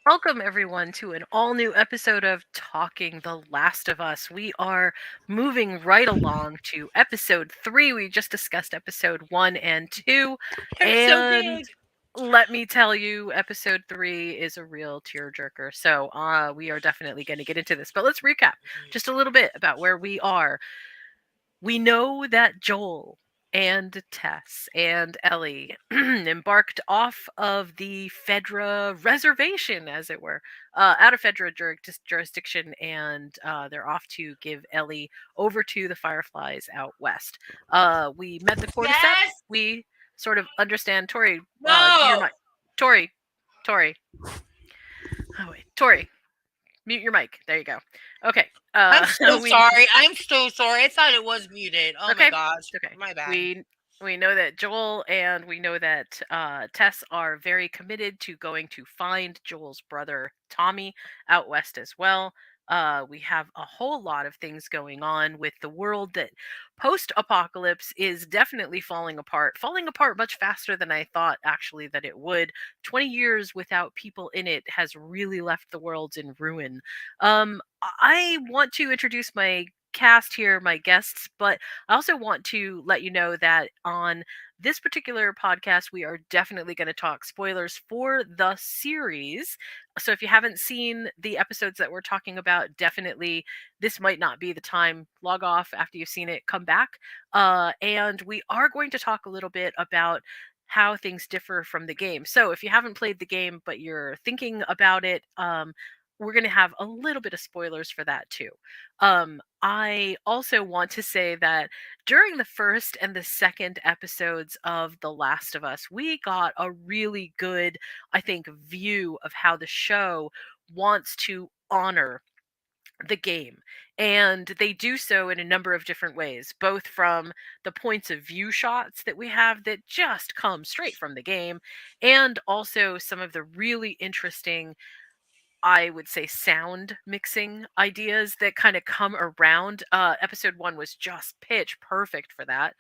Welcome, everyone, to an all new episode of Talking the Last of Us. We are moving right along to episode 3. We just discussed episode 1 and 2. I'm so And big. let me tell you, episode 3 is a real tearjerker. So we are definitely going to get into this. But let's recap just a little bit about where we are. We know that Joel and Tess and Ellie embarked off of the Fedra reservation, as it were, out of Fedra jurisdiction, and they're off to give Ellie over to the Fireflies out west. We met the cordyceps. Yes. We sort of understand. Tori, mute your No. mic. Tori, Tori. Oh wait, Tori, mute your mic. There you go. Okay. I'm so We sorry. I'm so sorry. I thought it was muted. Oh my Okay, gosh. it's okay. My bad. We know that Joel and we know that Tess are very committed to going to find Joel's brother Tommy out west as well. We have a whole lot of things going on with the world that post-apocalypse is definitely falling apart much faster than I thought actually that it would. 20 years without people in it has really left the world in ruin. I want to introduce my cast here, my guests, but I also want to let you know that on this particular podcast, we are definitely going to talk spoilers for the series. So if you haven't seen the episodes that we're talking about, definitely this might not be the time. Log off after you've seen it, come back. And we are going to talk a little bit about how things differ from the game. So if you haven't played the game, but you're thinking about it, we're going to have a little bit of spoilers for that too. I also want to say that during the first and the second episodes of The Last of Us, we got a really good, I think, view of how the show wants to honor the game. And they do so in a number of different ways, both from the points of view shots that we have that just come straight from the game, and also some of the really interesting, I would say, sound mixing ideas that kind of come around. Episode 1 was just pitch perfect for that.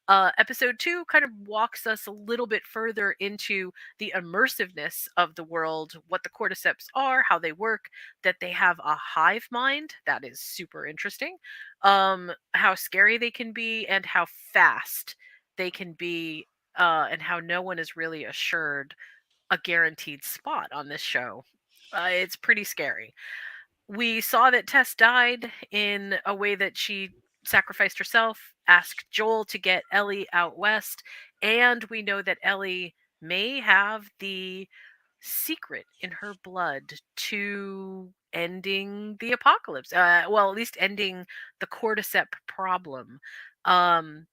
Episode 2 kind of walks us a little bit further into the immersiveness of the world, what the cordyceps are, how they work, that they have a hive mind. That is super interesting. How scary they can be, and how fast they can be, and how no one is really assured a guaranteed spot on this show. It's pretty scary. We saw that Tess died in a way that she sacrificed herself, asked Joel to get Ellie out west, and we know that Ellie may have the secret in her blood to ending the apocalypse. Well, at least ending the cordyceps problem. Um,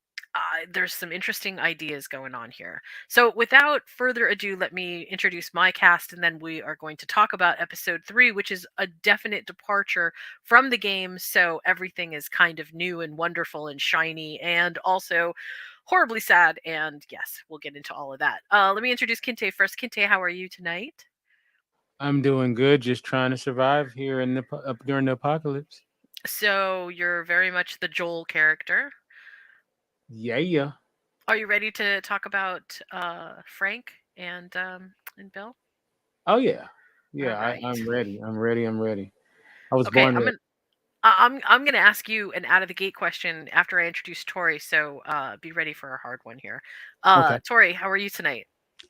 there's some interesting ideas going on here. So, without further ado, let me introduce my cast, and then we are going to talk about episode 3, which is a definite departure from the game. So, everything is kind of new and wonderful and shiny, and also horribly sad. And yes, we'll get into all of that. Let me introduce Kinte first. Kinte, how are you tonight? I'm doing good, just trying to survive here in up during the apocalypse. So, you're very much the Joel character. Yeah, yeah. Are you ready to talk about Frank and Bill? Oh yeah, All yeah. right. I'm ready. I'm ready. I'm ready. I was Okay, born ready. I'm gonna ask you an out of the gate question after I introduce Tori. So be ready for a hard one here. Okay. Tori, how are you tonight?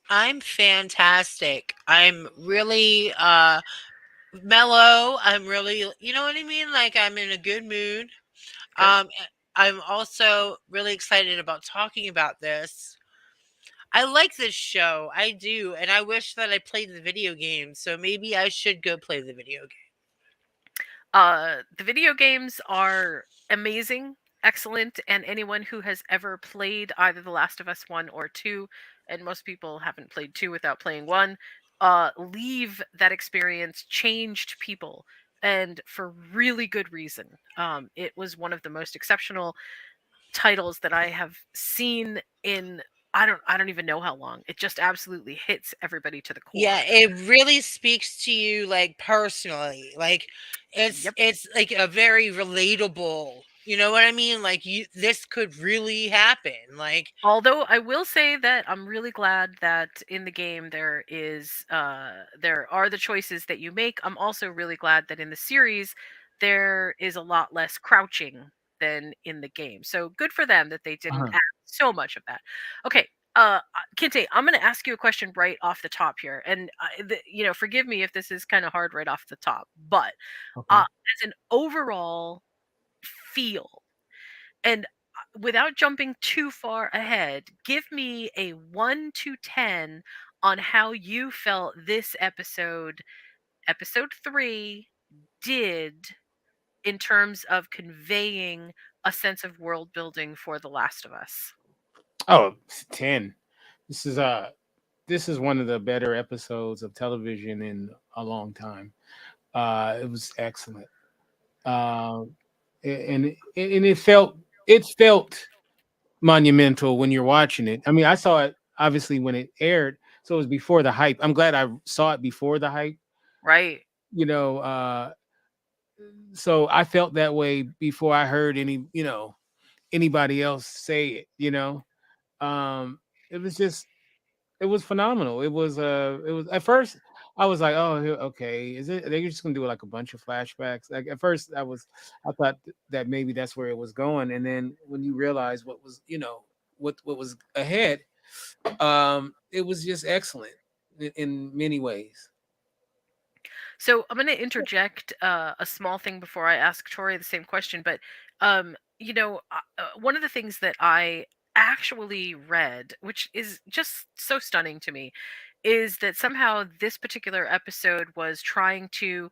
I'm fantastic. I'm really mellow. I'm really, you know what I mean? Like I'm in a good mood. Good. Um I'm also really excited about talking about this. I like this show. I do, and I wish that I played the video game. So maybe I should go play the video game. The video games are amazing, excellent, and anyone who has ever played either The Last of Us 1 or 2, and most people haven't played 2 without playing 1, leave that experience changed people, and for really good reason. It was one of the most exceptional titles that I have seen in I don't even know how long. It just absolutely hits everybody to the Yeah, core. it really speaks to you like personally. Like Yep. it's like a very relatable. You know what I mean? Like this could really happen. Like Although I will say that I'm really glad that in the game there are the choices that you make. I'm also really glad that in the series there is a lot less crouching than in the game. So good for them that they didn't Uh-huh. add so much of that. Okay, Kinte, I'm going to ask you a question right off the top here, and forgive me if this is kind of hard right off the top, but Okay. as an overall feel, and without jumping too far ahead, give me a 1 to 10 on how you felt this episode 3, did in terms of conveying a sense of world building for The Last of Us. Oh, 10. This is this is one of the better episodes of television in a long time. It was excellent. Um, and it felt monumental when you're watching it. I mean, I saw it obviously when it aired, so it was before the hype. I'm glad I saw it before the hype. Right. You know, so I felt that way before I heard anybody else say it. Um, it was just it was phenomenal. It was at first I was like, oh, okay, is it? They're just gonna do like a bunch of flashbacks. Like at first I thought that maybe that's where it was going, and then when you realize what was what was ahead, it was just excellent in many ways. So I'm going to interject a small thing before I ask Tori the same question. But one of the things that I actually read, which is just so stunning to me, is that somehow this particular episode was trying to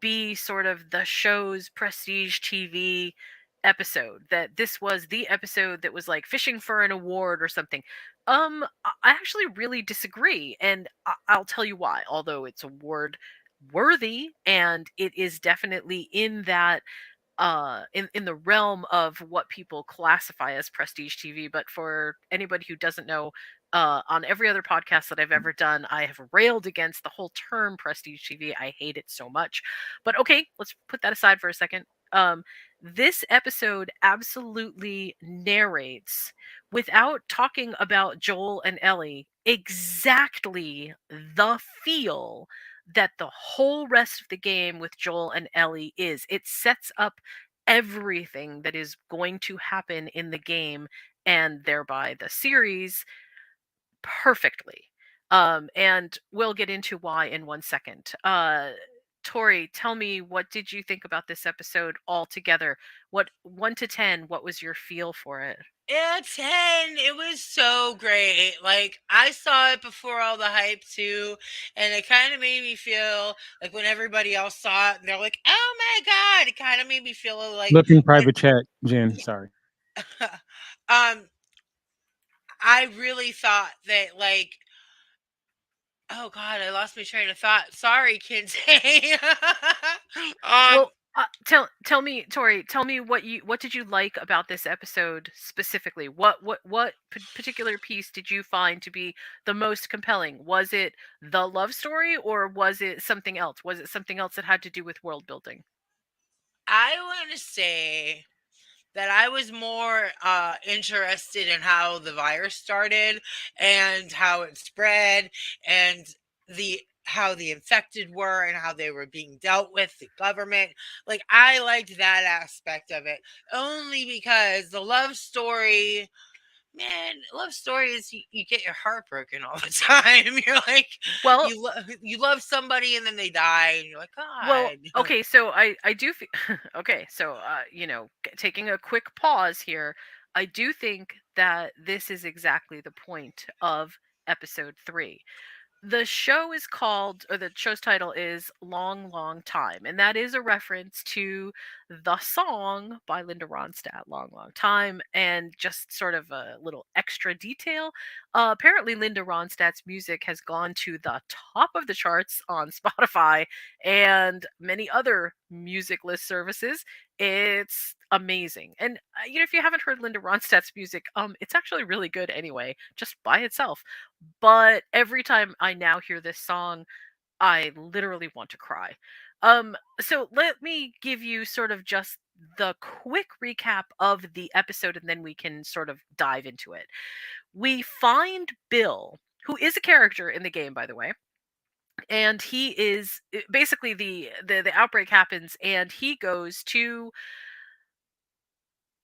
be sort of the show's prestige TV episode, that this was the episode that was like fishing for an award or something. I actually really disagree, and I'll tell you why. Although it's award worthy and it is definitely in that in the realm of what people classify as prestige TV. But for anybody who doesn't know, on every other podcast that I've ever done, I have railed against the whole term prestige TV. I hate it so much. But okay, let's put that aside for a second. This episode absolutely narrates, without talking about Joel and Ellie, exactly the feel that the whole rest of the game with Joel and Ellie is. It sets up everything that is going to happen in the game and thereby the series perfectly. And we'll get into why in 1 second. Tori, tell me, what did you think about this episode altogether? What 1 to 10, what was your feel for it? yeah, 10. It was so great. Like I saw it before all the hype too, and it kind of made me feel like when everybody else saw it, and they're like, "Oh my god!" It kind of made me feel like Looking when, private chat, Jen. Sorry. um, I really thought that like, oh god, I lost my train of thought. Sorry, kids. um, Well, tell me, Tori, tell me what did you like about this episode specifically? What particular piece did you find to be the most compelling? Was it the love story, or was it something else? Was it something else that had to do with world building? I want to say that I was more interested in how the virus started and how it spread and the how the infected were and how they were being dealt with, the government. Like I liked that aspect of it only because the love story, man, love stories you get your heart broken all the time. You're like Well, you love somebody and then they die and you're like, well, god. okay, so I do okay, so taking a quick pause here, I do think that this is exactly the point of episode 3. The show is called, or the show's title is Long Long Time, and that is a reference to the song by Linda Ronstadt, Long Long Time. And just sort of a little extra detail, apparently Linda Ronstadt's music has gone to the top of the charts on Spotify and many other music list services. It's amazing. And if you haven't heard Linda Ronstadt's music, it's actually really good anyway, just by itself. But every time I now hear this song, I literally want to cry. So let me give you sort of just the quick recap of the episode, and then we can sort of dive into it. We find Bill, who is a character in the game, by the way, and he is basically the outbreak happens, and he goes to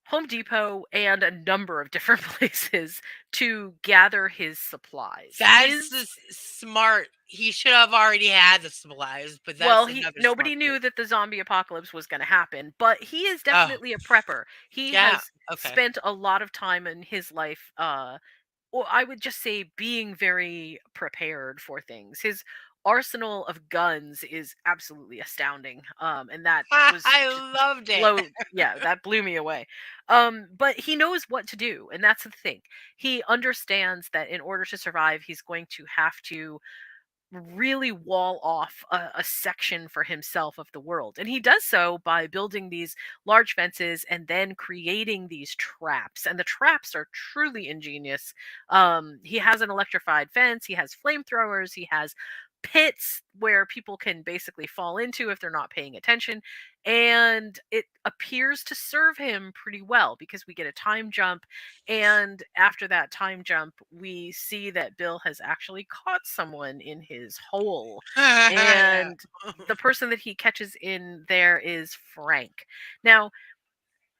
Home Depot and a number of different places to gather his supplies. That's the smart. He should have already had the supplies, but Well, that's he another smart nobody move. knew that the zombie apocalypse was going to happen, but he is Oh, definitely a prepper. He yeah. has Okay. spent a lot of time in his life, well, I would just say being very prepared for things. His arsenal of guns is absolutely astounding. And that was I just loved it. that blew me away. But he knows what to do, and that's the thing. He understands that in order to survive, he's going to have to really wall off a section for himself of the world. And he does so by building these large fences and then creating these traps. And the traps are truly ingenious. He has an electrified fence, he has flamethrowers, he has pits where people can basically fall into if they're not paying attention. And it appears to serve him pretty well because we get a time jump, and after that time jump, we see that Bill has actually caught someone in his hole. Yeah. And the person that he catches in there is Frank. Now,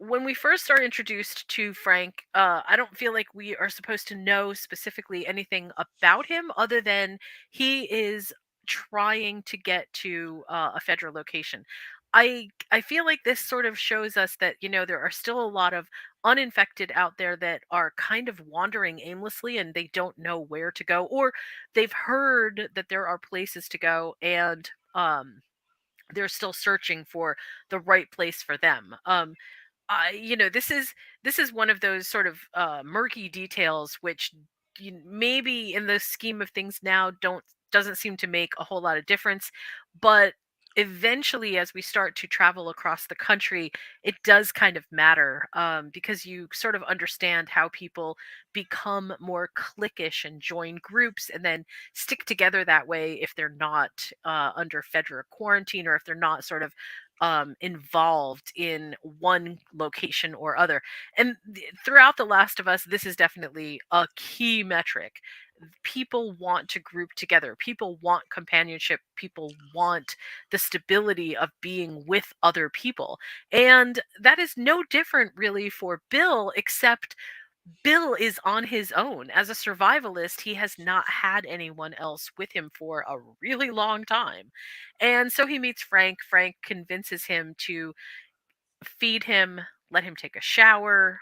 when we first are introduced to Frank, I don't feel like we are supposed to know specifically anything about him other than he is trying to get to a federal location. I feel like this sort of shows us that there are still a lot of uninfected out there that are kind of wandering aimlessly and they don't know where to go, or they've heard that there are places to go, and they're still searching for the right place for them. This is one of those sort of murky details which maybe in the scheme of things now doesn't seem to make a whole lot of difference, but eventually as we start to travel across the country, it does kind of matter, because you sort of understand how people become more cliquish and join groups and then stick together that way if they're not under federal quarantine, or if they're not sort of involved in one location or other. And throughout The Last of Us, this is definitely a key metric. People want to group together. People want companionship. People want the stability of being with other people. And that is no different, really, for Bill, except Bill is on his own. As a survivalist, he has not had anyone else with him for a really long time. And so he meets Frank. Frank convinces him to feed him, let him take a shower.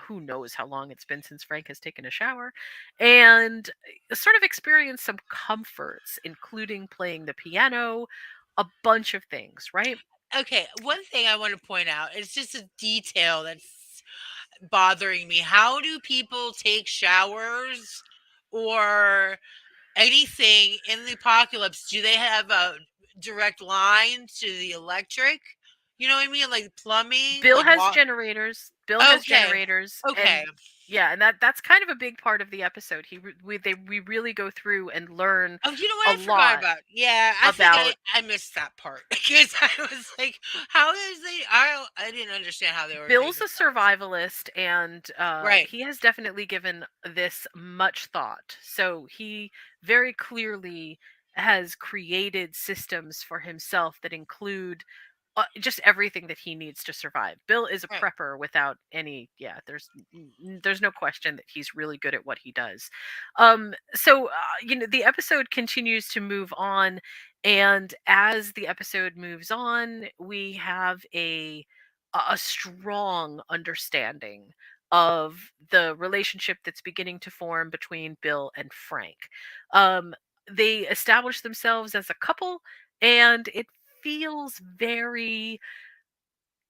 Who knows how long it's been since Frank has taken a shower, and sort of experience some comforts, including playing the piano, a bunch of things, right? Okay, one thing I want to point out, it's just a detail that's bothering me. How do people take showers or anything in the apocalypse? Do they have a direct line to the electric? You know what I mean? Like plumbing, Bill like has what? generators. Bill has Okay. generators, Okay. and yeah, and that's kind of a big part of the episode. We really go through and learn Oh, you know a what I forgot lot about? Yeah, I think I about. I missed that part because I was like, how is they? I didn't understand how they were Bill's taking a showers. survivalist, and Right. he has definitely given this much thought. So he very clearly has created systems for himself that include just everything that he needs to survive. Bill is a Right. prepper without any. Yeah, there's no question that he's really good at what he does. So the episode continues to move on, and as the episode moves on, we have a strong understanding of the relationship that's beginning to form between Bill and Frank. Um, they establish themselves as a couple, and it feels very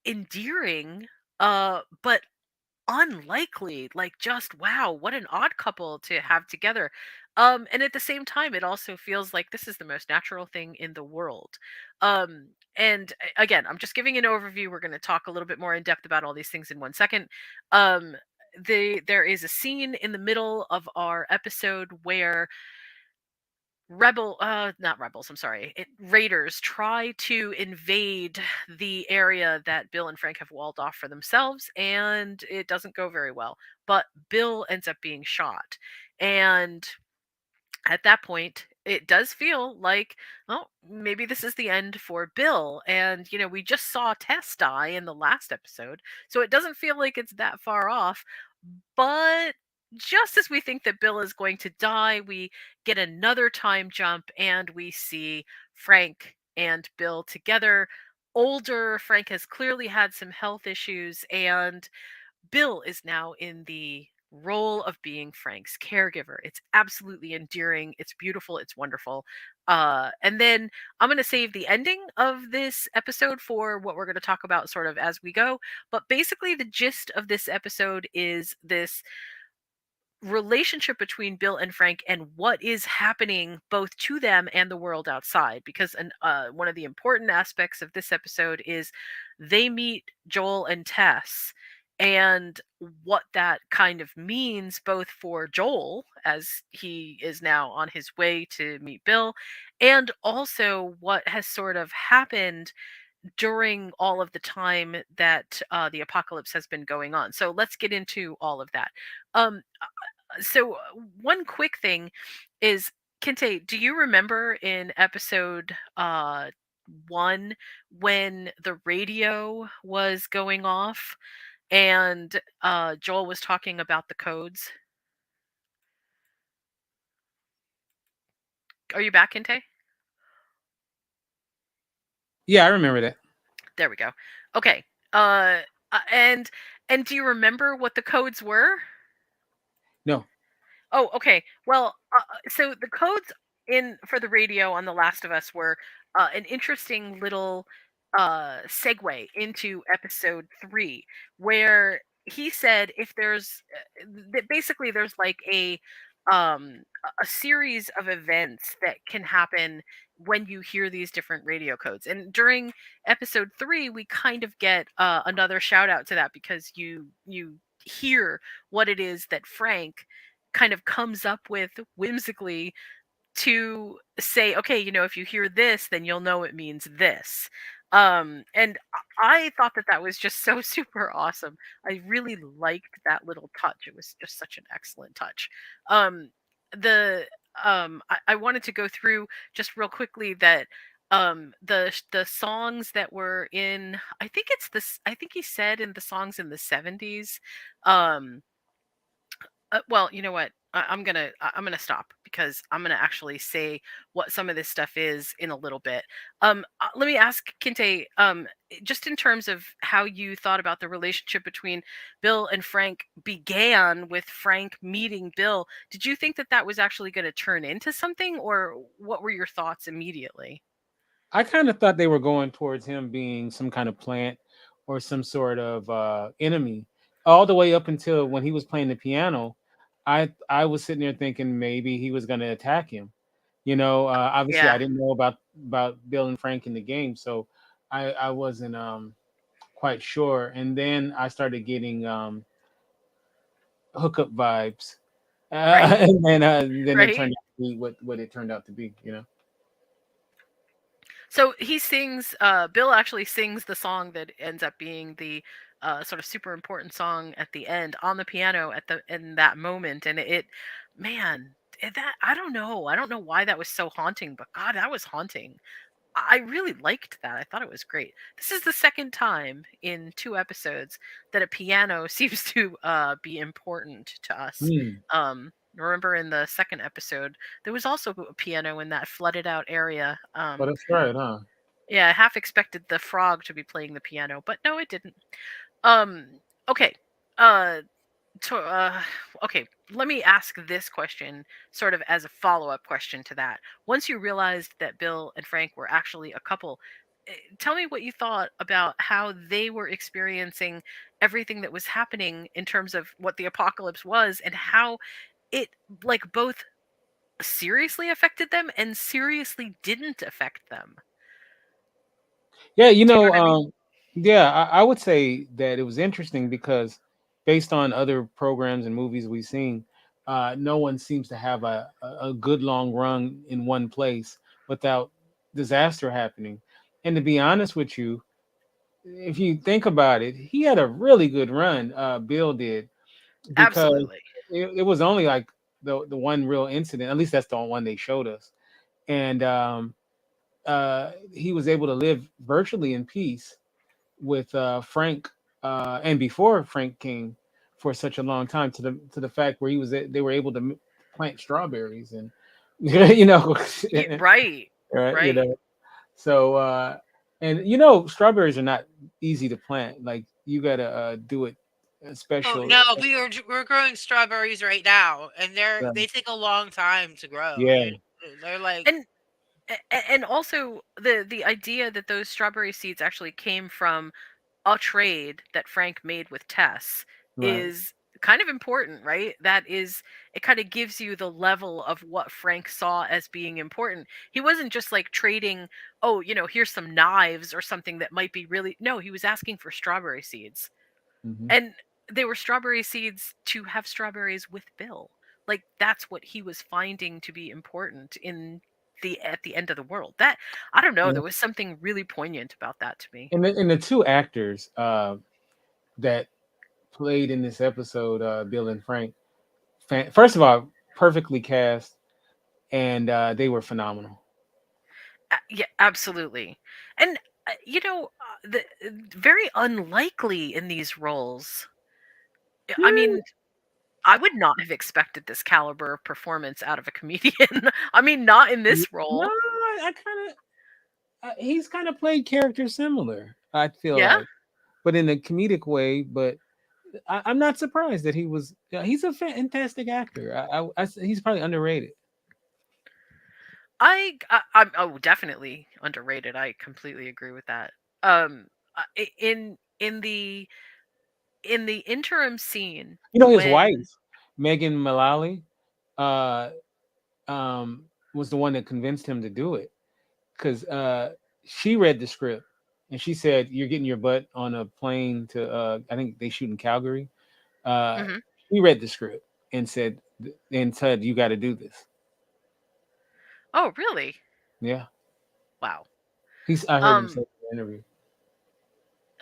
endearing, but unlikely. Like, just wow, what an odd couple to have together. And at the same time, it also feels like this is the most natural thing in the world. And again, I'm just giving an overview. We're going to talk a little bit more in depth about all these things in 1 second. Um, there is a scene in the middle of our episode where not rebels, I'm sorry, raiders try to invade the area that Bill and Frank have walled off for themselves, and it doesn't go very well. But Bill ends up being shot, and at that point it does feel like, oh, maybe this is the end for Bill. And we just saw Tess die in the last episode, so it doesn't feel like it's that far off. But just as we think that Bill is going to die, we get another time jump and we see Frank and Bill together. Older Frank has clearly had some health issues, and Bill is now in the role of being Frank's caregiver. It's absolutely endearing. It's beautiful. It's wonderful. And then I'm going to save the ending of this episode for what we're going to talk about sort of as we go. But basically, the gist of this episode is this relationship between Bill and Frank and what is happening both to them and the world outside. Because one of the important aspects of this episode is they meet Joel and Tess, and what that kind of means both for Joel as he is now on his way to meet Bill, and also what has sort of happened during all of the time that the apocalypse has been going on. So let's get into all of that. Um, so one quick thing is, Kente, do you remember in episode 1 when the radio was going off and Joel was talking about the codes? Are you back, Kente? Yeah, I remember that. There we go. Okay. Uh, and do you remember what the codes were? No. Oh, okay. Well, so the codes in for the radio on The Last of Us were an interesting little segue into episode 3, where he said if there's that basically there's like a series of events that can happen when you hear these different radio codes. And during episode 3, we kind of get another shout out to that, because you hear what it is that Frank kind of comes up with whimsically to say, okay, if you hear this, then you'll know it means this. And I thought that that was just so super awesome. I really liked that little touch. It was just such an excellent touch. um the I wanted to go through just real quickly that the songs that were in, I think it's this, I think he said in the songs in the 70s. um well, you know what? I'm gonna stop, because I'm gonna actually say what some of this stuff is in a little bit. Let me ask Kinte, just in terms of how you thought about the relationship between Bill and Frank began with Frank meeting Bill. Did you think that that was actually going to turn into something, or what were your thoughts immediately? I kind of thought they were going towards him being some kind of plant or some sort of enemy, all the way up until when he was playing the piano. I was sitting there thinking maybe he was going to attack him. Obviously I Yeah, didn't know about Bill and Frank in the game, so I wasn't quite sure. And then I started getting hookup vibes, right, and then it right. turned out to be what it turned out to be. So he sings. Bill actually sings the song that ends up being the sort of super important song at the end on the piano at the in that moment, and man, that I don't know why that was so haunting, but God, that was haunting. I really liked that. I thought it was great. This is the second time in 2 episodes that a piano seems to be important to us. Hmm. Remember in the second episode, there was also a piano in that flooded out area. But that's right, huh? Yeah, I half expected the frog to be playing the piano, but no, it didn't. Um, okay. Uh, to, uh, okay, let me ask this question sort of as a follow-up question to that. Once you realized that Bill and Frank were actually a couple, tell me what you thought about how they were experiencing everything that was happening in terms of what the apocalypse was, and how it like both seriously affected them and seriously didn't affect them. Yeah, Do you know what I mean? yeah, I would say that it was interesting because based on other programs and movies we've seen, no one seems to have a good long run in one place without disaster happening. And to be honest with you, if you think about it, he had a really good run. Bill did, because Absolutely. it was only like the one real incident. At least that's the one they showed us, and he was able to live virtually in peace with Frank, and before Frank came for such a long time, to the fact where they were able to plant strawberries and you know Right. right, you Right. know. So and strawberries are not easy to plant. Like you gotta do it Oh special. no, we're growing strawberries right now, and uh, they take a long time to grow. yeah. They're like, And and also the idea that those strawberry seeds actually came from a trade that Frank made with Tess Right. is kind of important, right? That is, it kind of gives you the level of what Frank saw as being important. He wasn't just like trading, oh, here's some knives or something that might be really. No, he was asking for strawberry seeds. Hmm. And they were strawberry seeds to have strawberries with Bill. Like that's what he was finding to be important in the at the end of the world. That, I don't know, Yeah. there was something really poignant about that to me. And the two actors that played in this episode, Bill and Frank, first of all, perfectly cast, and they were phenomenal. Yeah, absolutely. And very unlikely in these roles. I Yeah, mean, I would not have expected this caliber of performance out of a comedian. I mean, not in this no, role. I kind of he's kind of played characters similar. I feel Yeah. like, but in a comedic way. But I'm not surprised that he was. He's a fantastic actor. He's probably underrated. I'm, oh, definitely underrated. I completely agree with that. In the interim scene His when. wife, Megan Mullally, uh, was the one that convinced him to do it, because she read the script and she said, "You're getting your butt on a plane to I think they shoot in Calgary." Uh, Mhm. he read the script and said, "You got to do this." Oh, really? Yeah, Wow. I heard him say Um in the interview.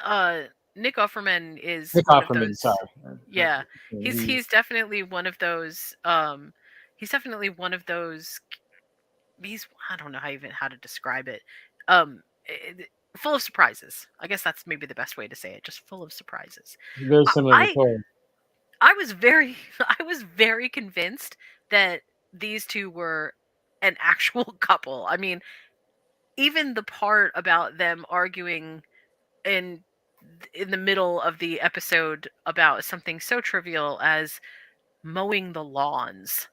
uh Nick Offerman is Nick one of Offerman, those. sorry. Yeah. He's He, he's definitely one of those he's definitely one of those. He's, I don't know how to describe it. Full of surprises. I guess that's maybe the best way to say it. Just full of surprises. very I similar to I, Tori. I was very I was very convinced that these two were an actual couple. I mean, even the part about them arguing in in the middle of the episode about something so trivial as mowing the lawns.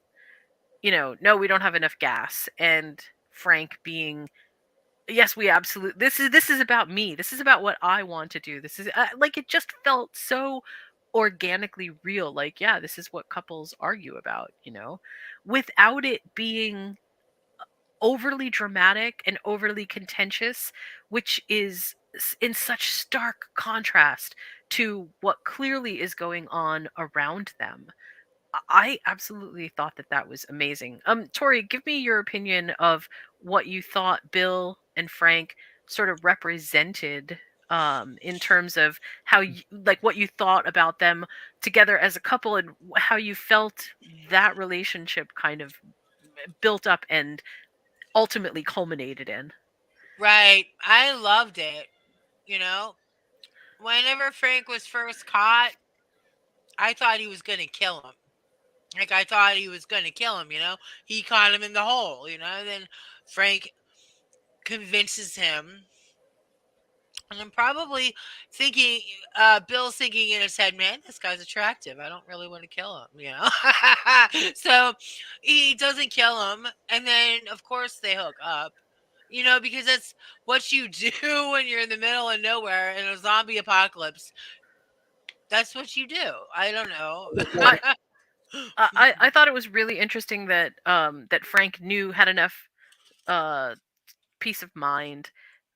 No, we don't have enough gas, and Frank being, yes, we absolutely, this is about me. This is about what I want to do. This is like, it just felt so organically real. Like, yeah, this is what couples argue about, without it being overly dramatic and overly contentious, which is in such stark contrast to what clearly is going on around them. I absolutely thought that that was amazing. Tori, give me your opinion of what you thought Bill and Frank sort of represented, in terms of how you, like, what you thought about them together as a couple, and how you felt that relationship kind of built up and ultimately culminated in. right. I loved it. You know, whenever Frank was first caught, I thought he was gonna kill him. Like I thought he was gonna kill him. He caught him in the hole. Then Frank convinces him, and I'm probably thinking, Bill's thinking in his head, man, this guy's attractive. I don't really want to kill him. So he doesn't kill him. And then, of course, they hook up, because that's what you do when you're in the middle of nowhere in a zombie apocalypse. That's what you do. I don't know. I I thought it was really interesting that that Frank knew, had enough uh peace of mind,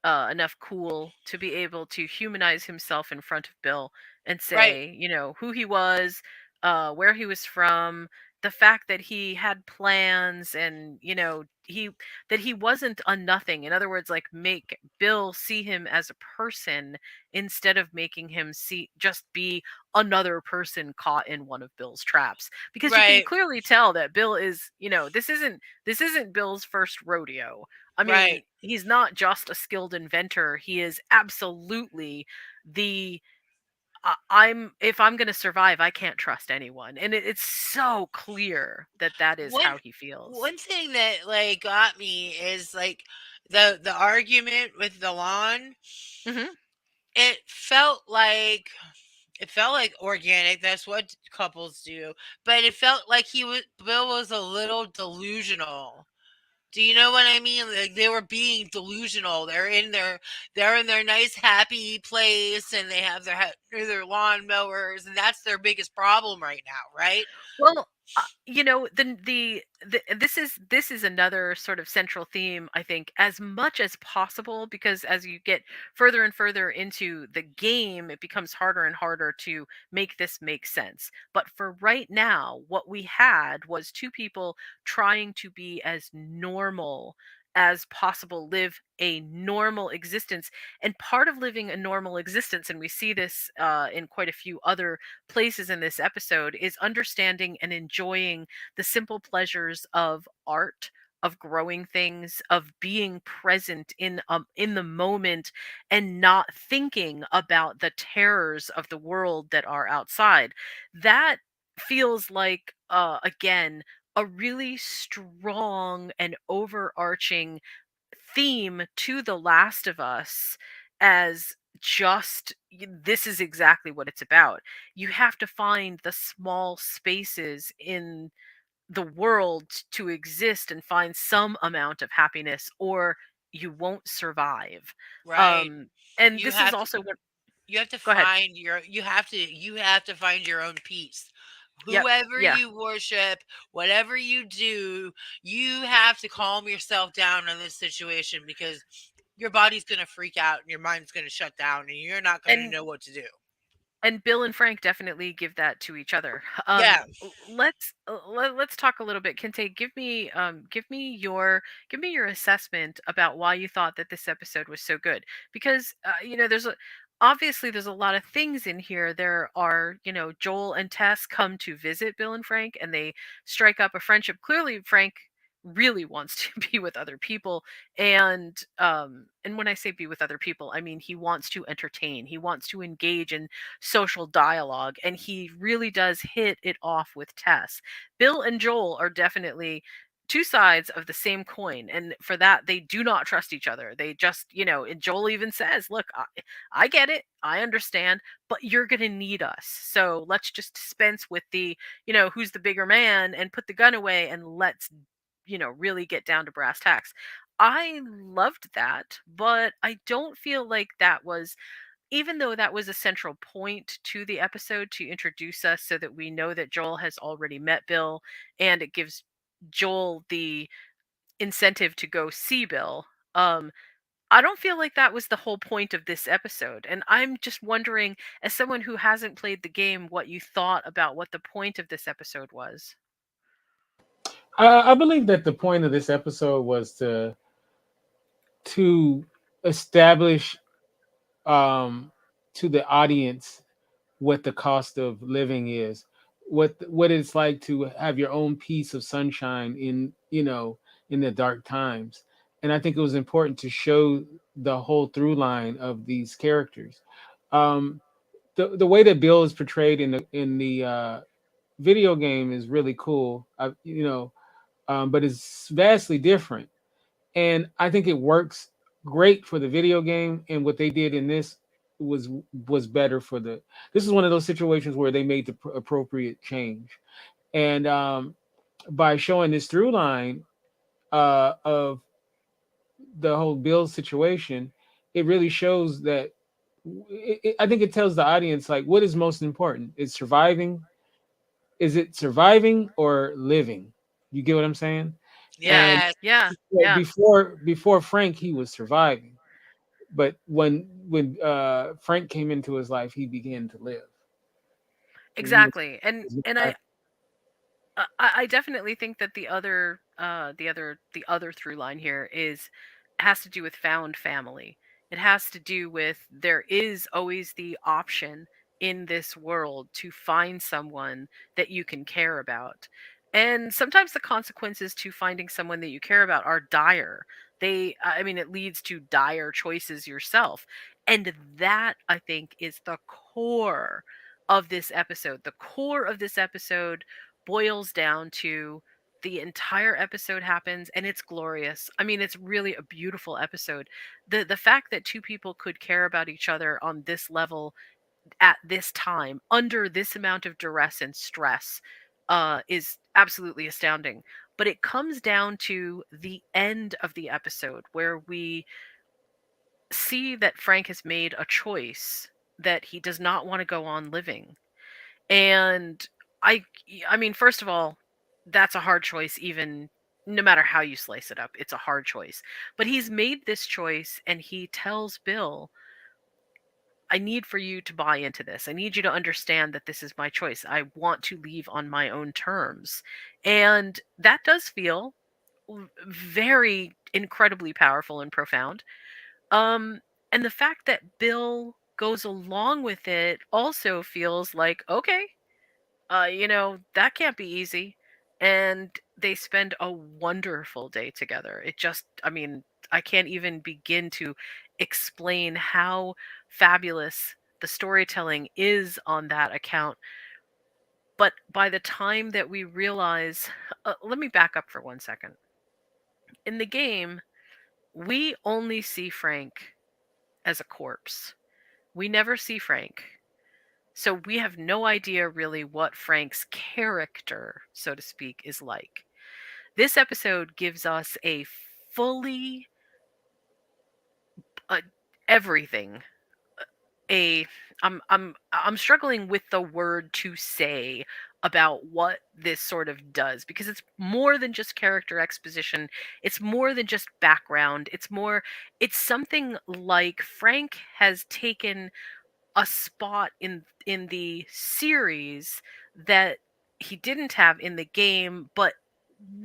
enough cool to be able to humanize himself in front of Bill and Right. say, who he was, where he was from, the fact that he had plans, and he wasn't a nothing. In other words, like, make Bill see him as a person instead of making him see just be another person caught in one of Bill's traps, because you can Right. clearly tell that Bill is, this isn't Bill's first rodeo. I Right. mean, he's not just a skilled inventor, he is absolutely the I'm if I'm going to survive, I can't trust anyone. And it's so clear that that is One how he feels. one thing that like got me is like the argument with the lawn. Hmm. It felt like organic. That's what couples do. But it felt like Bill was a little delusional. Do you know what I mean? Like they were being delusional. They're in their nice happy place, and they have their lawn mowers, and that's their biggest problem right now, right? Well, this is another sort of central theme, I think, as much as possible, because as you get further and further into the game, it becomes harder and harder to make this make sense. But for right now, what we had was two people trying to be as normal as possible, live a normal existence. And part of living a normal existence, and we see this in quite a few other places in this episode, is understanding and enjoying the simple pleasures of art, of growing things, of being present in the moment, and not thinking about the terrors of the world that are outside. That feels like, again, a really strong and overarching theme to The Last of Us, as this is exactly what it's about. You have to find the small spaces in the world to exist and find some amount of happiness, or you won't survive. Right. Um and You this is have to also what you have to Go ahead. find your you have to find your own peace. Yep. Whoever Yeah. you worship, whatever you do, you have to calm yourself down in this situation because your body's going to freak out and your mind's going to shut down and you're not going to And know what to do. Bill and Frank definitely give that to each other. Yeah. Let's talk a little bit. Kente, give me your assessment about why you thought that this episode was so good. Because obviously there's a lot of things in here. There are, Joel and Tess come to visit Bill and Frank, and they strike up a friendship. Clearly, Frank really wants to be with other people, and when I say be with other people, I mean he wants to entertain, he wants to engage in social dialogue, and he really does hit it off with Tess. Bill and Joel are definitely two sides of the same coin, and for that they do not trust each other. They just, and Joel even says, look, I get it, I understand, but you're going to need us, so let's just dispense with the, who's the bigger man, and put the gun away, and let's, really get down to brass tacks. I loved that, but I don't feel like that was, even though that was a central point to the episode to introduce us so that we know that Joel has already met Bill, and it gives Joel the incentive to go see Bill. Um, I don't feel like that was the whole point of this episode. And I'm just wondering, as someone who hasn't played the game, what you thought about what the point of this episode was. I believe that the point of this episode was to establish um, to the audience what the cost of living is, what it's like to have your own piece of sunshine in, in the dark times. And I think it was important to show the whole through line of these characters. Um, the way that Bill is portrayed in the video game is really cool. But it's vastly different, and I think it works great for the video game. And what they did in this was was better for the. This is one of those situations where they made the appropriate change, and by showing this through line of the whole Bill situation, it really shows that. I think it tells the audience like what is most important: is surviving. Is it surviving or living? You get what I'm saying? And Yeah, Yes. yeah, well, yeah. before Frank, he was surviving, but when Frank came into his life, he began to live. And he was, Exactly. And was and I back. I definitely think that the other through line here is has to do with found family. It has to do with there is always the option in this world to find someone that you can care about. And sometimes the consequences to finding someone that you care about are dire. I mean, it leads to dire choices yourself. And that, I think, is the core of this episode. The core of this episode boils down to the entire episode happens and it's glorious. I mean, it's really a beautiful episode. The fact that two people could care about each other on this level at this time under this amount of duress and stress is absolutely astounding. But it comes down to the end of the episode where we see that Frank has made a choice that he does not want to go on living. And I I mean, first of all, that's a hard choice even no matter how you slice it up. It's a hard choice. But he's made this choice and he tells Bill, I need for you to buy into this. I need you to understand that this is my choice. I want to leave on my own terms. And that does feel very incredibly powerful and profound. Um and the fact that Bill goes along with it also feels like okay, that can't be easy. And they spend a wonderful day together. I mean, I can't even begin to explain how fabulous the storytelling is on that account. But by the time that we realize, let me back up for 1 second. In the game, we only see Frank as a corpse. We never see Frank. So we have no idea really what Frank's character, so to speak, is like. This episode gives us a fully uh, everything. A I'm struggling with the word to say about what this sort of does because it's more than just character exposition. It's more than just background. It's something like Frank has taken a spot in the series that he didn't have in the game, but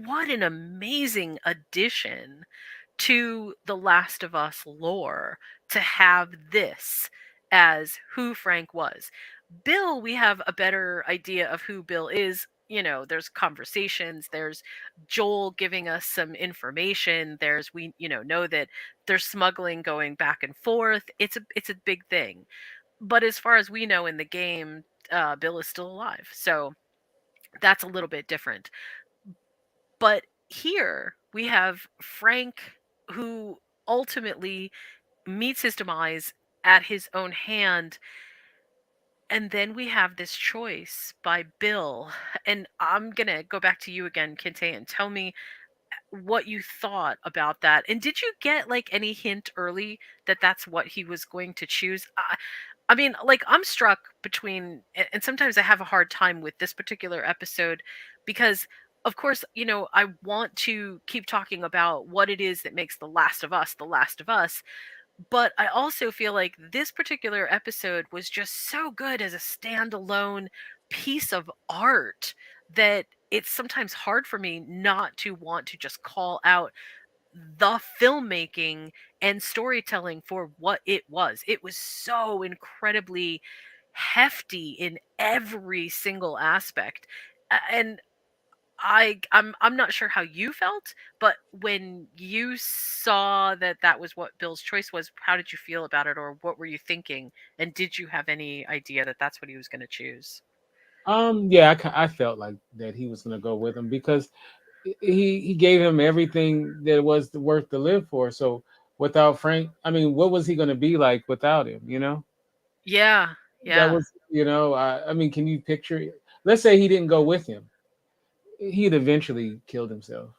what an amazing addition to the Last of Us lore to have this as who Frank was. Bill, we have a better idea of who Bill is. There's conversations, there's Joel giving us some information, there's we know that there's smuggling going back and forth. It's a big thing. But as far as we know in the game, Bill is still alive. So that's a little bit different. But here we have Frank who ultimately meets his demise at his own hand. And then we have this choice by Bill. And I'm going to go back to you again, Kinte, and tell me what you thought about that. And did you get like any hint early that that's what he was going to choose? I mean, like I'm struck between, and sometimes I have a hard time with this particular episode because, of course, I want to keep talking about what it is that makes The Last of Us The Last of Us. But I also feel like this particular episode was just so good as a standalone piece of art that it's sometimes hard for me not to want to just call out the filmmaking and storytelling for what it was. It was so incredibly hefty in every single aspect. And I'm not sure how you felt, but when you saw that that was what Bill's choice was, how did you feel about it, or what were you thinking? And did you have any idea that that's what he was going to choose? Yeah, I felt like that he was going to go with him because he gave him everything that was worth to live for. So without Frank, I mean, what was he going to be like without him? Yeah, That yeah. was, I mean, can you picture it? Let's say he didn't go with him, he'd eventually killed himself.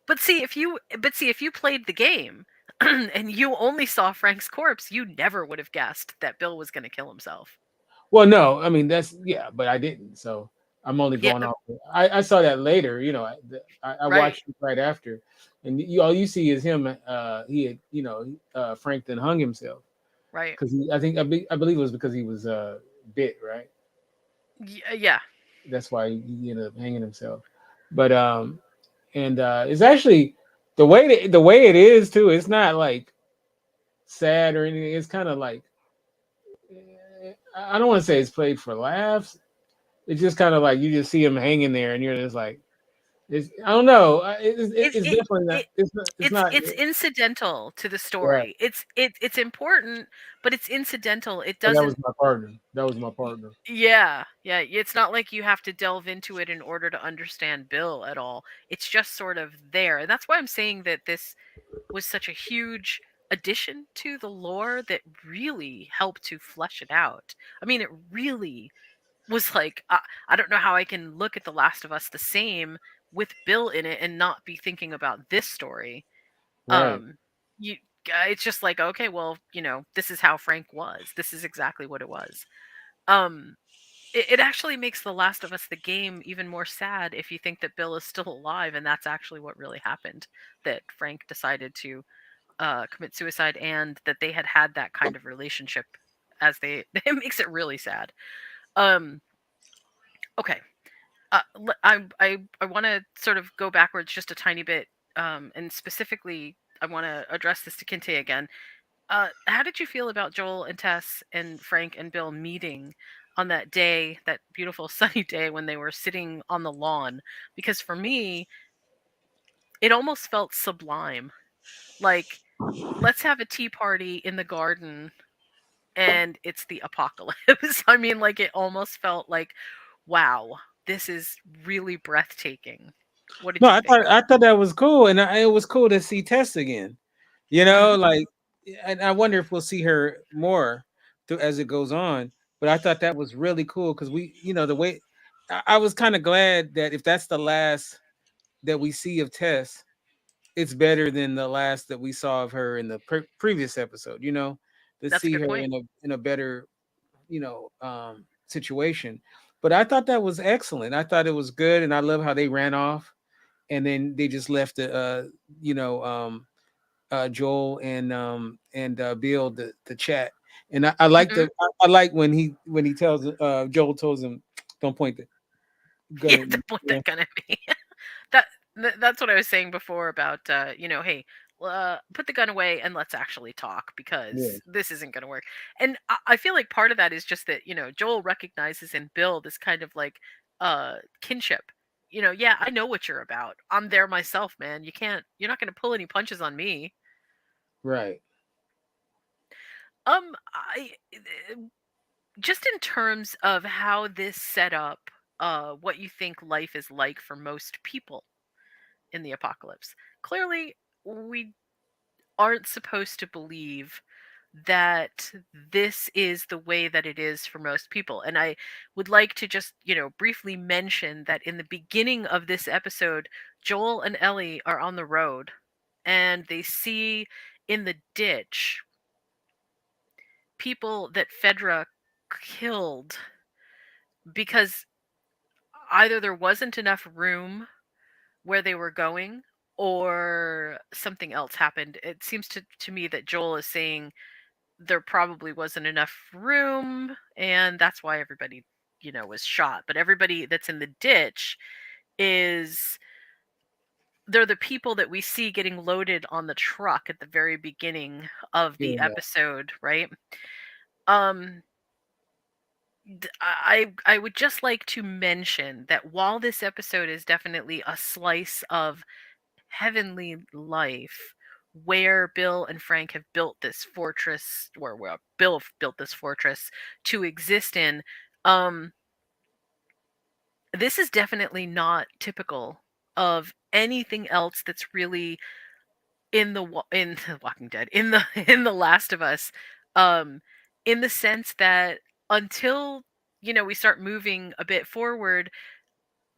But see if you played the game and you only saw Frank's corpse, you never would have guessed that Bill was going to kill himself. Well, no, I mean that's yeah, but I didn't. So I'm only Yeah, going off. I saw that later. I right, watched it right after, and all you see is him. He had Frank then hung himself right. because I believe it was because he was bit, right? Yeah, That's why he ended up hanging himself. But and it's actually the way it is too. It's not like sad or anything. It's kind of like I don't want to say it's played for laughs. It's just kind of like you just see him hanging there, and you're just like, I don't know. It It's it definitely not. it It's not. It's not. it's incidental to the Right. story. It's important, but it's incidental. It But that was doesn't. my partner. That was my partner. Yeah, yeah. It's not like you have to delve into it in order to understand Bill at all. It's just sort of there, and that's why I'm saying that this was such a huge addition to the lore that really helped to flesh it out. I mean, it really was like I don't know how I can look at The Last of Us the same with Bill in it and not be thinking about this story. Right. Um, you, it's just like okay, well, this is how Frank was. This is exactly what it was. Um, it actually makes The Last of Us the game even more sad if you think that Bill is still alive and that's actually what really happened. That Frank decided to commit suicide and that they had that kind of relationship as they it makes it really sad. Um, okay, I want to sort of go backwards just a tiny bit, and specifically I want to address this to Kinte again. How did you feel about Joel and Tess and Frank and Bill meeting on that day, that beautiful sunny day when they were sitting on the lawn? Because for me, it almost felt sublime. Like, let's have a tea party in the garden and it's the apocalypse. I mean, like, it almost felt like, wow, this is really breathtaking. What did No, you think? I thought that was cool, and it was cool to see Tess again. Hmm. Like, and I wonder if we'll see her more as it goes on. But I thought that was really cool because the way I was kind of glad that if that's the last that we see of Tess, it's better than the last that we saw of her in the previous episode. To That's a see good her point. in a better situation. But I thought that was excellent. I thought it was good, and I love how they ran off and then they just left you know um Joel and Bill the chat. And I like Hmm. I like when he tells Joel tells him, don't point the gun Yeah, at me. don't point Yeah, that gun at me. that that's what I was saying before about hey, put the gun away and let's actually talk yeah, because this isn't going to work. And I feel like part of that is just that Joel recognizes in Bill this kind of like kinship. Yeah, I know what you're about. I'm there myself, man. You're not going to pull any punches on me. right. I just in terms of how this set up what you think life is like for most people in the apocalypse. Clearly, we aren't supposed to believe that this is the way that it is for most people. And I would like to just, briefly mention that in the beginning of this episode, Joel and Ellie are on the road and they see in the ditch people that Fedra killed because either there wasn't enough room where they were going or something else happened. It seems to me that Joel is saying there probably wasn't enough room and that's why everybody, was shot. But everybody that's in the ditch is they're the people that we see getting loaded on the truck at the very beginning of the Yeah, episode, right? Um I would just like to mention that while this episode is definitely a slice of heavenly life where Bill and Frank have built this fortress, or well, Bill built this fortress to exist in. Um, this is definitely not typical of anything else that's really in the Walking Dead, in the in the Last of Us, um, in the sense that until we start moving a bit forward,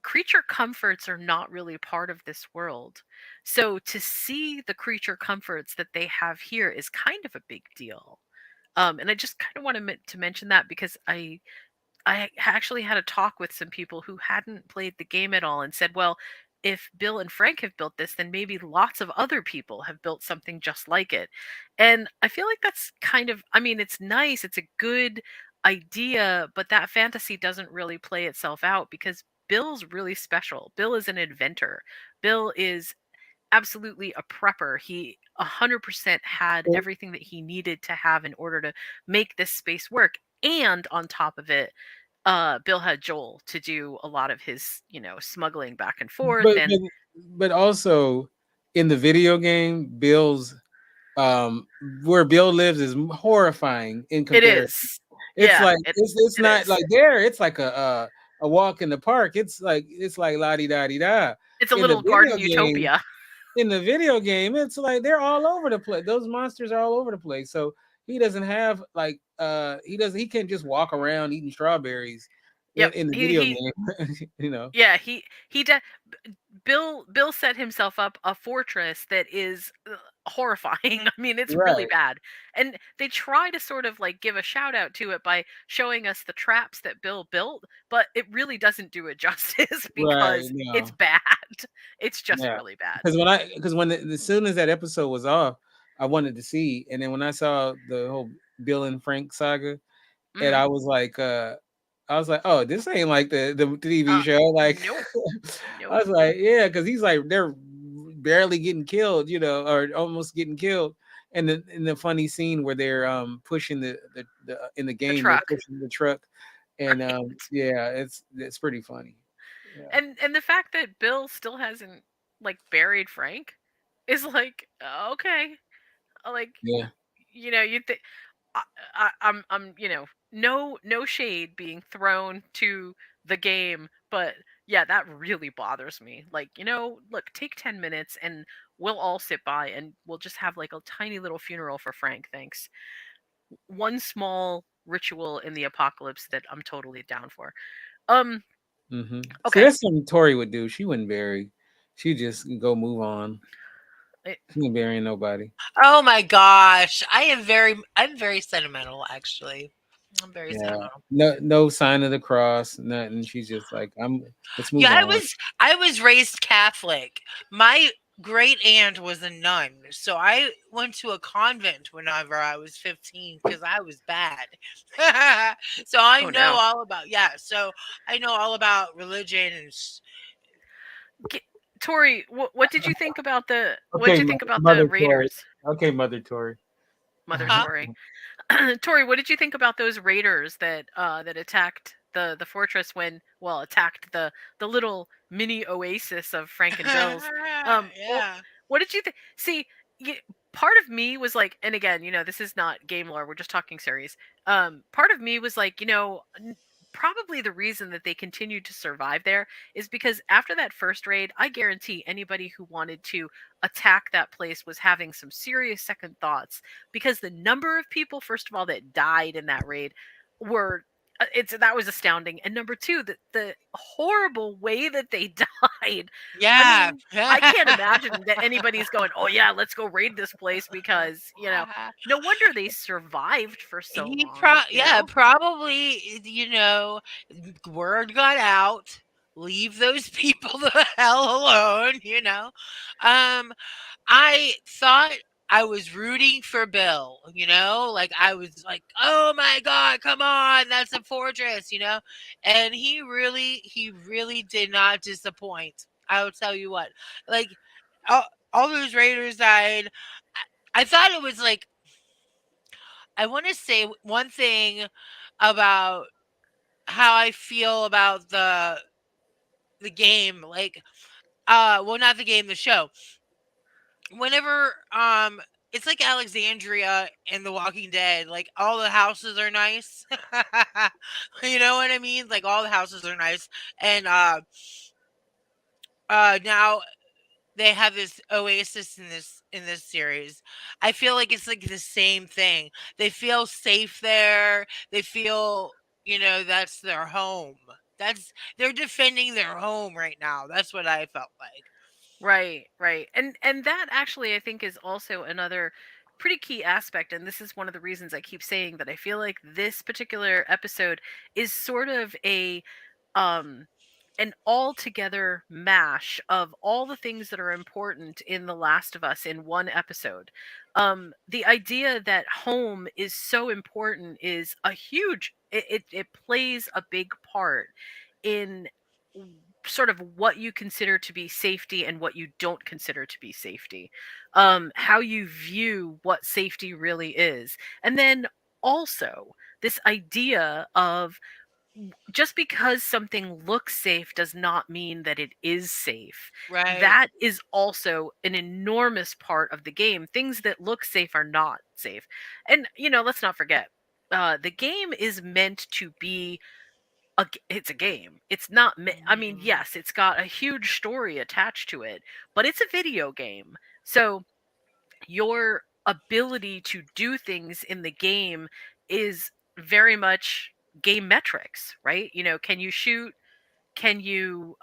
creature comforts are not really part of this world. So to see the creature comforts that they have here is kind of a big deal. And I just kind of want to mention that because I actually had a talk with some people who hadn't played the game at all and said, well, if Bill and Frank have built this, then maybe lots of other people have built something just like it. And I feel like that's kind of, I mean, it's nice, it's a good idea, but that fantasy doesn't really play itself out because Bill's really special. Bill is an inventor. Bill is absolutely a prepper. He 100% had Well, everything that he needed to have in order to make this space work. And on top of it, Bill had Joel to do a lot of his, smuggling back and forth. but And but but also in the video game, Bill's where Bill lives is horrifying in it comparison. is, It's yeah, like it's it not is. like there. It's like a walk in the park. It's like la di da di da. It's a In the little garden video game, utopia. it's like they're all over the place. Those monsters are all over the place. So he doesn't have like he can't just walk around eating strawberries Yep. in the He video he game. you know. yeah, he de- Bill set himself up a fortress that is horrifying. I mean, it's really Right. bad. And they try to sort of like give a shout out to it by showing us the traps that Bill built, but it really doesn't do it justice Right. because it's No. bad. It's just Yeah. really bad. As soon as that episode was off, I wanted to see, and then when I saw the whole Bill and Frank saga, and Mhm. I was like, oh, this ain't like the TV Uh show. Like, nope. I Nope. was like, yeah, because he's like they're barely getting killed, or almost getting killed. And the funny scene where they're pushing the in the The game they're truck. pushing the truck, and Right. yeah, it's pretty funny. Yeah, And the fact that Bill still hasn't like buried Frank is like okay. Like yeah. you think I'm no shade being thrown to the game, but yeah, that really bothers me. Like, look, take 10 minutes and we'll all sit by and we'll just have like a tiny little funeral for Frank, thanks. One small ritual in the apocalypse that I'm totally down for. Um See, okay. that's something Tori would do. She wouldn't bury. She just go move on. eh, She ain't burying nobody. Oh my gosh. I'm very sentimental actually. I'm very Yeah. sentimental. No sign of the cross, nothing. She's just like, let's move Yeah, on. I was raised Catholic. My great aunt was a nun, so I went to a convent whenever I was 15 because I was bad. So I oh know no. all about so I know all about religion and G- Tori, what did you think about Okay, the mother Tori. Raiders? Okay, mother Tori. Mother huh? Tori. Tori, what did you think about those raiders that attacked the fortress when attacked the little mini oasis of Frank and Bill's? Yeah. What did you think? See, part of me was like, and again, this is not game lore. We're just talking series. Part of me was like, probably the reason that they continued to survive there is because after that first raid, I guarantee anybody who wanted to attack that place was having some serious second thoughts because the number of people, first of all, that died in that raid were it's that was astounding, and number two, the horrible way that they died. I Yeah. mean, I can't imagine that anybody's going, oh yeah, let's go raid this place because no wonder they survived for so long. Probably, word got out. Leave those people the hell alone. Um, I thought I was rooting for Bill. Like I was like, oh my God, come on, that's a fortress. And he really did not disappoint. I will tell you what, like all, all those Raiders died. I thought it was like I want to say one thing about how I feel about the game, like well, not the game, the show. Whenever it's like Alexandria in The Walking Dead, like all the houses are nice. You know what I mean? Like all the houses are nice. And now they have this oasis in this series. I feel like it's like the same thing. They feel safe there. They feel, that's their home. They're defending their home right now. That's what I felt like. Right, right. And that actually I think is also another pretty key aspect, and this is one of the reasons I keep saying that I feel like this particular episode is sort of um an altogether mash of all the things that are important in The Last of Us in one episode. The idea that home is so important is a huge it plays a big part in sort of what you consider to be safety and what you don't consider to be safety, how you view what safety really is, and then also this idea of just because something looks safe does not mean that it is safe. Right. That is also an enormous part of the game. Things that look safe are not safe. And, let's not forget, the game is meant to be it's a game. It's not I mean, Mhm. yes, it's got a huge story attached to it, but it's a video game. So your ability to do things in the game is very much game metrics, right? Can you shoot? Can you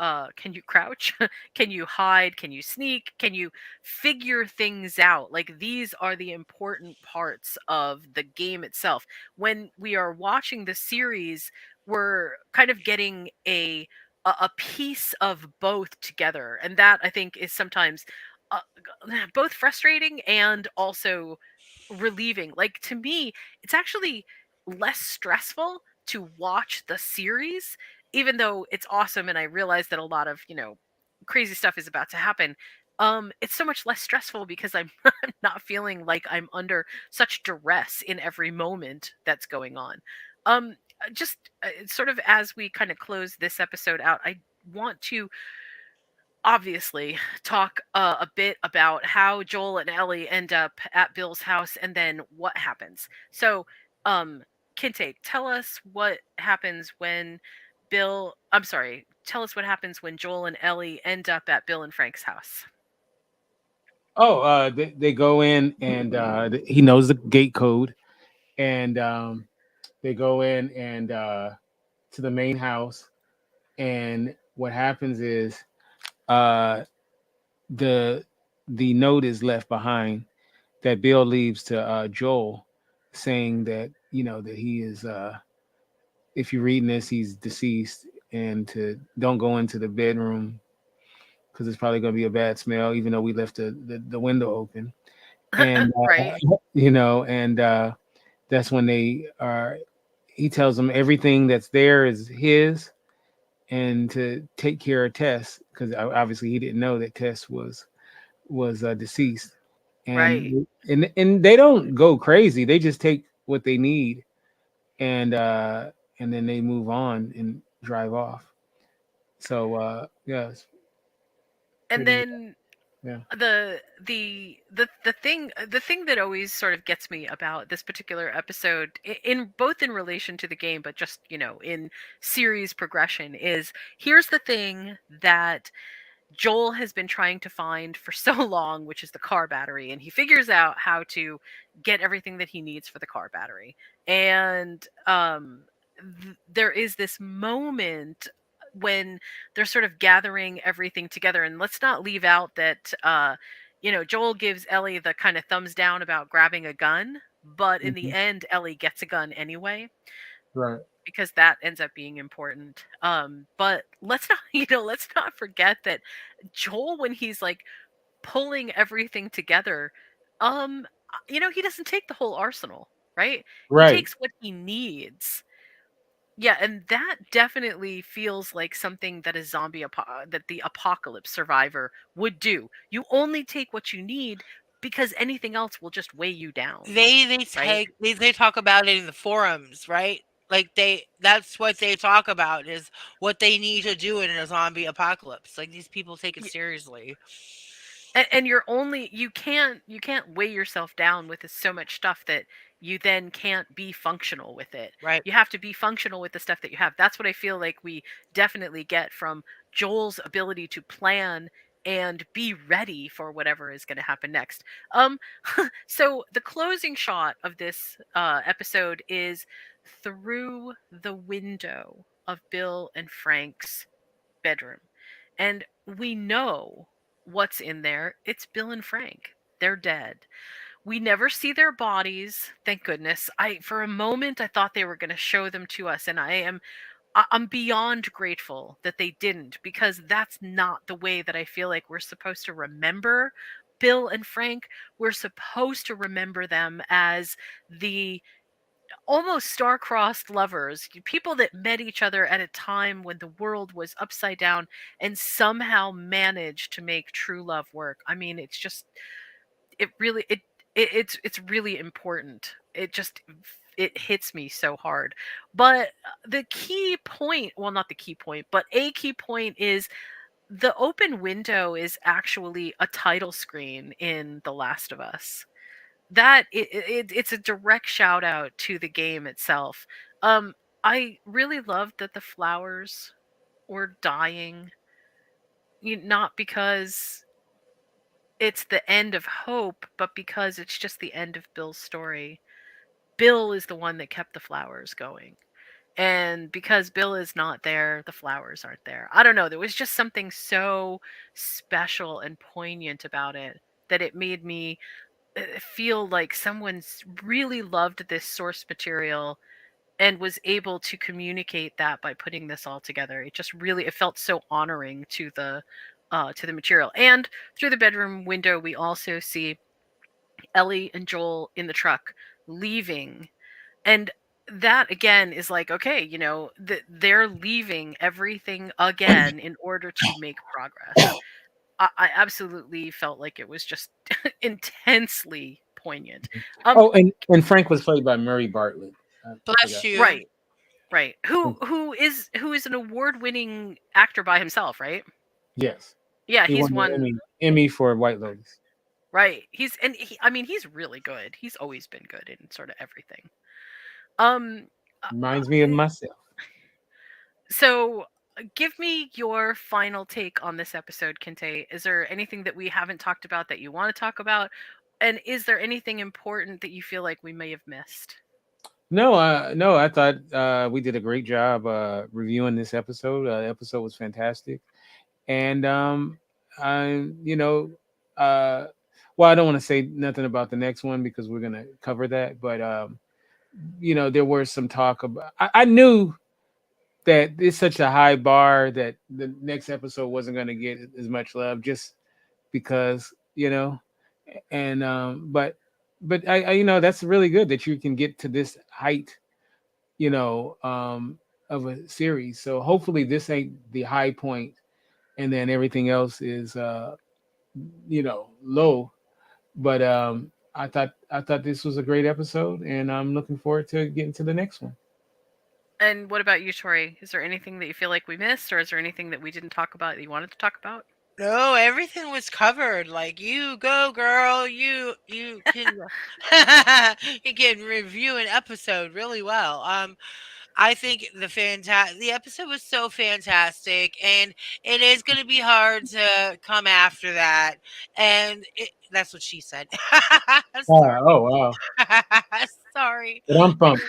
crouch? Can you hide? Can you sneak? Can you figure things out? Like, these are the important parts of the game itself. When we are watching the series, we're kind of getting a piece of both together, and that, I think, is sometimes both frustrating and also relieving. Like, to me, it's actually less stressful to watch the series, even though it's awesome and I realize that a lot of, crazy stuff is about to happen. It's so much less stressful because I'm I'm not feeling like I'm under such duress in every moment that's going on. Just sort of as we kind of close this episode out, I want to obviously talk a bit about how Joel and Ellie end up at Bill's house and then what happens. So, um, Kinte, tell us what happens when tell us what happens when Joel and Ellie end up at Bill and Frank's house. Oh, they go in and he knows the gate code, and they go in and to the main house, and what happens is uh, the the note is left behind that Bill leaves to Joel, saying that that he is if you're reading this, he's deceased, and to don't go into the bedroom because it's probably going to be a bad smell, even though we left the window open, and Right, and that's when they are. He tells them everything that's there is his, and to take care of Tess because obviously he didn't know that Tess was deceased, right. and they don't go crazy. They just take what they need, and then they move on and drive off. So yeah, it's And pretty. then Yeah. the thing that always sort of gets me about this particular episode, in both in relation to the game but just in series progression, is here's the thing that Joel has been trying to find for so long, which is the car battery, and he figures out how to get everything that he needs for the car battery. And there is this moment when they're sort of gathering everything together, and let's not leave out that Joel gives Ellie the kind of thumbs down about grabbing a gun, but in the Mhm. end Ellie gets a gun anyway Right. because that ends up being important. But let's not, let's not forget that Joel, when he's like pulling everything together, he doesn't take the whole arsenal, right? He Right. takes what he needs. Yeah, and that definitely feels like something that that the apocalypse survivor would do. You only take what you need because anything else will just weigh you down, They right? take they talk about it in the forums, right? Like that's what they talk about is what they need to do in a zombie apocalypse. Like these people take it seriously. And you can't weigh yourself down with so much stuff that you then can't be functional with it. Right. You have to be functional with the stuff that you have. That's what I feel like we definitely get from Joel's ability to plan and be ready for whatever is going to happen next. um so the closing shot of this episode is through the window of Bill and Frank's bedroom. And we know what's in there. It's Bill and Frank. They're dead. We never see their bodies, thank goodness. I For a moment I thought they were going to show them to us, and I'm beyond grateful that they didn't, because that's not the way that I feel like we're supposed to remember Bill and Frank. We're supposed to remember them as the almost star-crossed lovers, people that met each other at a time when the world was upside down and somehow managed to make true love work. I mean, it's just it really it's really important. It hits me so hard. But the key point, well, not the key point, but a key point is the open window is actually a title screen in The Last of Us. It's a direct shout out to the game itself. Um, I really loved that the flowers were dying, not because it's the end of hope, but because it's just the end of Bill's story. Bill is the one that kept the flowers going. And because Bill is not there, the flowers aren't there. I don't know. There was just something so special and poignant about it that it made me feel like someone's really loved this source material and was able to communicate that by putting this all together. It felt so honoring to the material. And through the bedroom window we also see Ellie and Joel in the truck leaving, and that again is like, okay, they're leaving everything again in order to make progress. I absolutely felt like it was just intensely poignant. um Oh, and Frank was played by Murray Bartlett. I Bless forgot. you. right, right, who is an award-winning actor by himself, right? Yes, Yeah, he he's won the won. Emmy for White Lotus. Right, I mean, he's really good. He's always been good in sort of everything. um Reminds me of myself. So, give me your final take on this episode, Kinte. Is there anything that we haven't talked about that you want to talk about? And is there anything important that you feel like we may have missed? No, no, I thought we did a great job reviewing this episode. The episode was fantastic, and I, uh, well, I don't want to say nothing about the next one because we're gonna cover that. But there was some talk about. I knew that it's such a high bar that the next episode wasn't going to get as much love, just because and but that's really good that you can get to this height, you know, um, of a series. So hopefully this ain't the high point, and then everything else is low. But I thought this was a great episode, and I'm looking forward to getting to the next one. And what about you, Tori? Is there anything that you feel like we missed, or is there anything that we didn't talk about that you wanted to talk about? No, everything was covered. Like you go, girl. You can you can review an episode really well. I think the episode was so fantastic, and it is going to be hard to come after that. And that's what she said. Ah, oh wow, Sorry. but I'm pumped.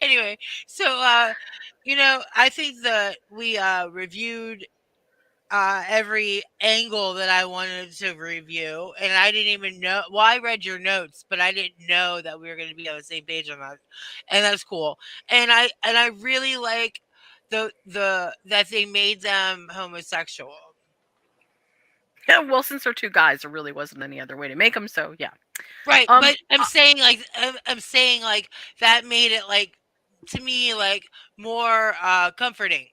Anyway, so I think that we reviewed every angle that I wanted to review, and I didn't even know. Well, I read your notes, but I didn't know that we were going to be on the same page on that, and that's cool. And I really like the that they made them homosexual. Yeah, well, since they're two guys, there really wasn't any other way to make them. So yeah. Right, Um, but I'm saying like that made it like to me like more comforting.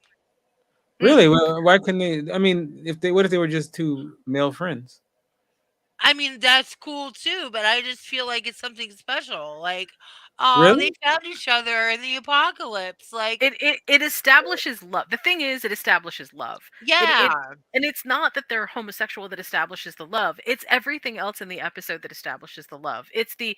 mm, Really? Well, why couldn't they? I mean, what if they were just two male friends? I mean, that's cool too, but I just feel like it's something special. Like, oh, they Really? found each other in the apocalypse. Like, it establishes love. The thing is, it establishes love. It yeah, and it's not that they're homosexual that establishes the love. It's everything else in the episode that establishes the love. It's the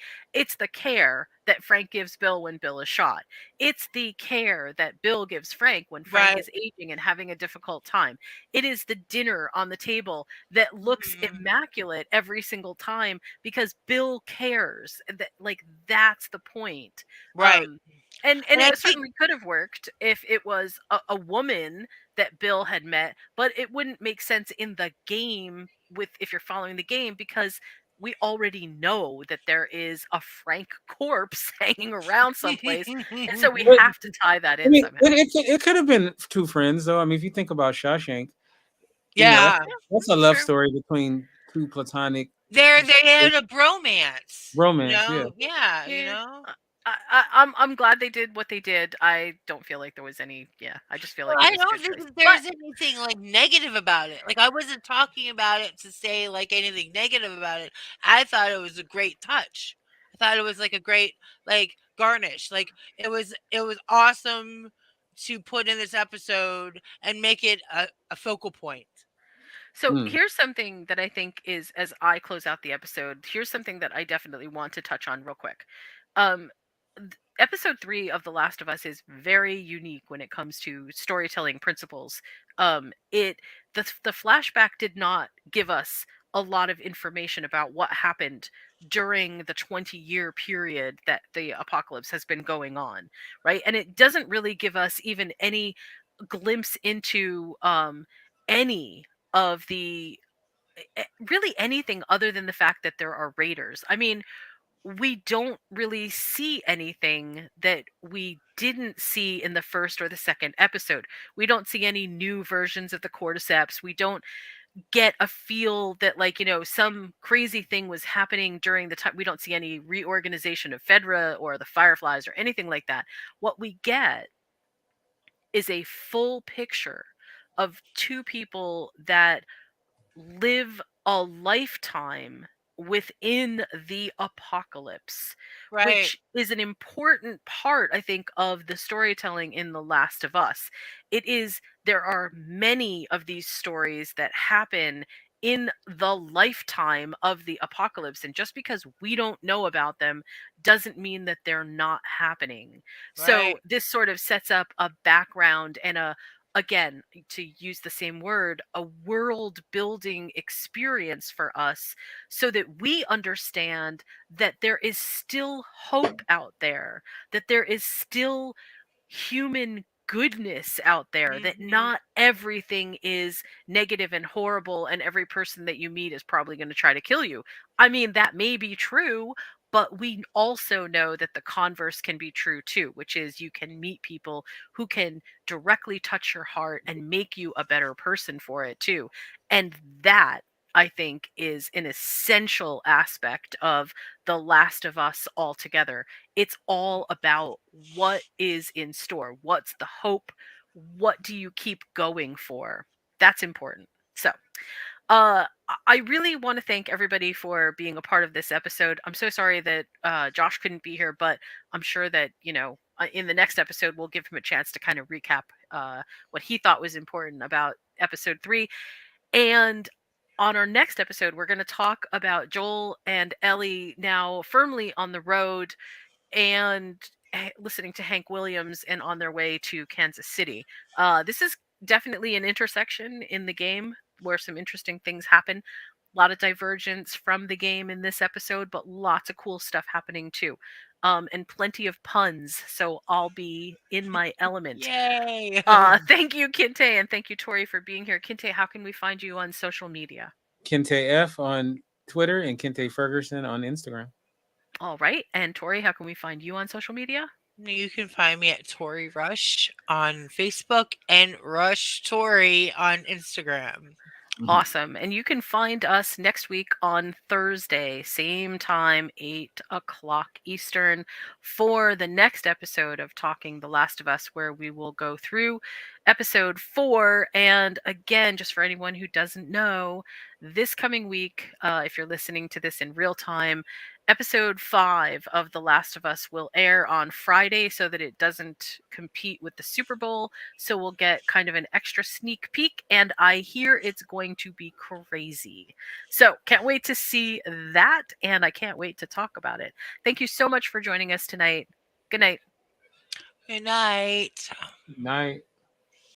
care that Frank gives Bill when Bill is shot. It's the care that Bill gives Frank when Frank right. is aging and having a difficult time. It is the dinner on the table that looks Mhm, immaculate every single time because Bill cares. That's the point. right. Um and And I it think, certainly could have worked if it was a woman that Bill had met, but it wouldn't make sense in the game with if you're following the game because we already know that there is a Frank corpse hanging around someplace, and so we But have to tie that I in mean, somehow. it could have been two friends, though. I mean, if you think about Shawshank, yeah, that's a That's love true. story between two platonic, they had a bromance, Romance, yeah. Yeah, Yeah. I'm glad they did what they did. I don't feel like there was any. Yeah, I just feel Well, like it I was a don't good think choice. that But there's anything, like, negative about it. Like, I wasn't talking about it to say, like, anything negative about it. I thought it was a great touch. I thought it was, like, a great, like, garnish. Like, it was awesome to put in this episode and make it a focal point. so Mm, here's something that I think is, as I close out the episode, here's something that I definitely want to touch on real quick. Um, Episode 3 of The Last of Us is very unique when it comes to storytelling principles. It the flashback did not give us a lot of information about what happened during the 20-year period that the apocalypse has been going on, right? And it doesn't really give us even any glimpse into any of the really anything other than the fact that there are raiders. I mean, we don't really see anything that we didn't see in the first or the second episode. We don't see any new versions of the cordyceps. We don't get a feel that, like, some crazy thing was happening during the time. We don't see any reorganization of Fedra or the Fireflies or anything like that. What we get is a full picture of two people that live a lifetime within the apocalypse, Right, which is an important part, I think, of the storytelling in The Last of Us. There are many of these stories that happen in the lifetime of the apocalypse. And just because we don't know about them doesn't mean that they're not happening. So right, this sort of sets up a background and again, to use the same word, a world building experience for us so that we understand that there is still hope out there, that there is still human goodness out there, that mhm, not everything is negative and horrible and every person that you meet is probably going to try to kill you. I mean, that may be true, but we also know that the converse can be true too, which is you can meet people who can directly touch your heart and make you a better person for it too. And that, I think, is an essential aspect of The Last of Us altogether. It's all about what is in store. What's the hope? What do you keep going for? That's important. So, I really want to thank everybody for being a part of this episode. I'm so sorry that Josh couldn't be here, but I'm sure that, in the next episode, we'll give him a chance to kind of recap what he thought was important about episode 3. And on our next episode, we're going to talk about Joel and Ellie now firmly on the road and listening to Hank Williams and on their way to Kansas City. This is definitely an intersection in the game where some interesting things happen. A lot of divergence from the game in this episode, but lots of cool stuff happening too. And plenty of puns, so I'll be in my element. yay. Thank you, Kinte, and thank you, Tori, for being here. Kinte, how can we find you on social media? Kente F on Twitter and Kente Ferguson on Instagram. All right. And Tori, how can we find you on social media? You can find me at Tori Rush on Facebook and Rush Tori on Instagram. Mhm. Awesome. And you can find us next week on Thursday, same time, 8 o'clock Eastern, for the next episode of Talking The Last of Us, where we will go through episode 4. And again, just for anyone who doesn't know, this coming week, if you're listening to this in real time, episode 5 of The Last of Us will air on Friday so that it doesn't compete with the Super Bowl. So we'll get kind of an extra sneak peek, and I hear it's going to be crazy. So can't wait to see that, and I can't wait to talk about it. Thank you so much for joining us tonight. Good night. Good night. Night.